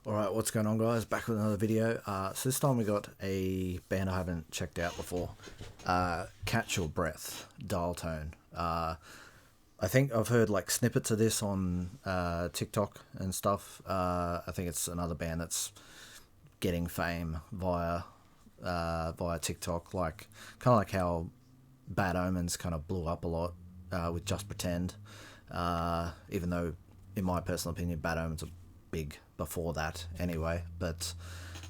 Alright, what's going on, guys? Back with another video. So this time we got a band I haven't checked out before. Catch Your Breath, Dial Tone. I think I've heard like snippets of this on TikTok and stuff. I think it's another band that's getting fame via TikTok, like kind of like how Bad Omens kind of blew up a lot with Just Pretend. Even though, in my personal opinion, Bad Omens are big before that anyway, but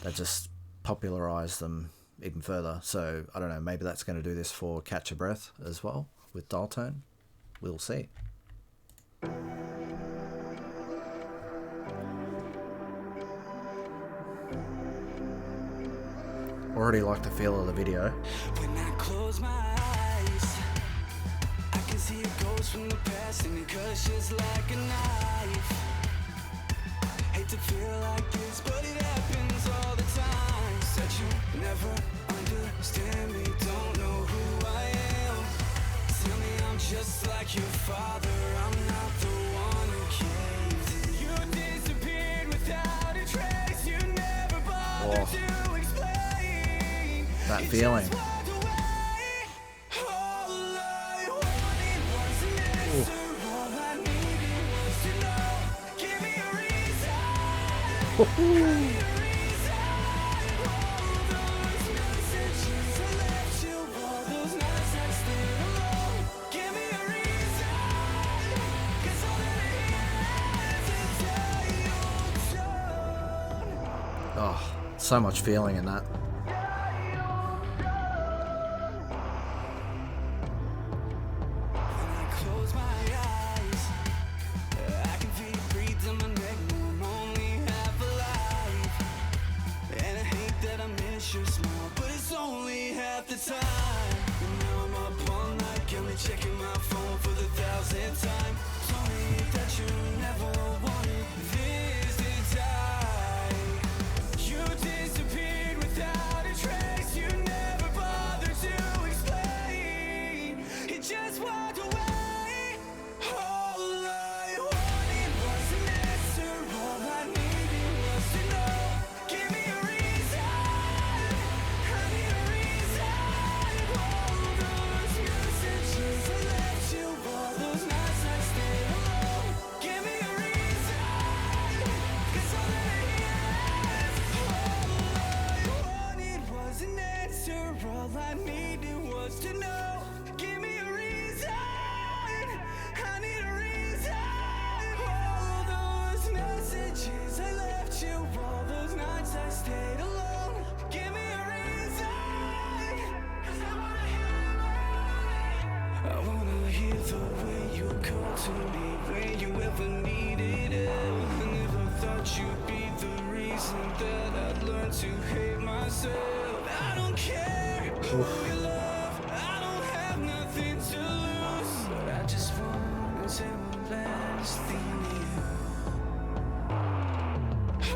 that just popularized them even further. So I don't know, maybe that's going to do this for Catch Your Breath as well with Dial Tone. We'll see. Already like the feel of the video. When I close my eyes, I can see it goes from the past and it cuts just like a knife. Hate to feel like this, but it happens all the time. Said you never understand me, don't know who I am. Tell me I'm just like your father, I'm not the one who caved. You disappeared without a trace, you never bothered to explain. That feeling. Oh, so much feeling in that. Your smile, but it's only half the time. And now I'm up all night, got me checking my phone for the 1,000th time. Told me that you never wanted this to die. You disappeared without a trace, you never bothered to explain. It just walked away. All I wanted was an answer, all I needed was to know. Give me a reason. All I needed was to know. Give me a reason. I need a reason. All those messages I left you, all those nights I stayed alone. Give me a reason. 'Cause I wanna hear the way you call to me when you ever needed it. I never thought you'd be the reason that I'd learn to hate myself. I don't care. Who you love, I don't have nothing to lose, but I just want to say one last thing to you.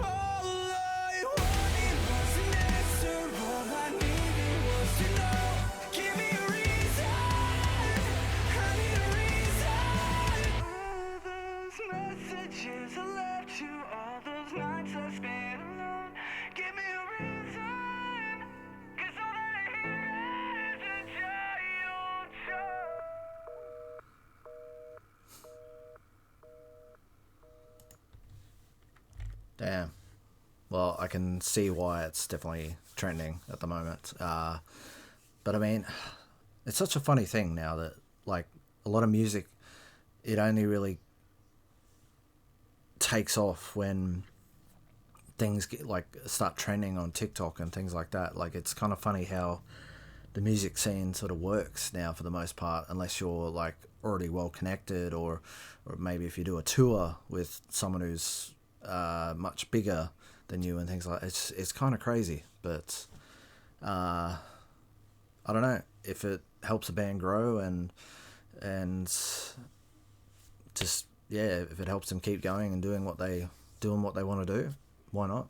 All I wanted was an answer, all I needed was to know. Give me a reason, I need a reason. All those messages I left you, all those nights I spent alone. Give me a reason. Damn. Well, I can see why it's definitely trending at the moment. But I mean, it's such a funny thing now that, like, a lot of music, it only really takes off when things get, like, start trending on TikTok and things like that. Like, it's kind of funny how the music scene sort of works now for the most part, unless you're, like, already well connected, or maybe if you do a tour with someone who's much bigger than you and things like that. It's kind of crazy, but I don't know if it helps a band grow and just, yeah, if it helps them keep going and doing what they want to do, why not?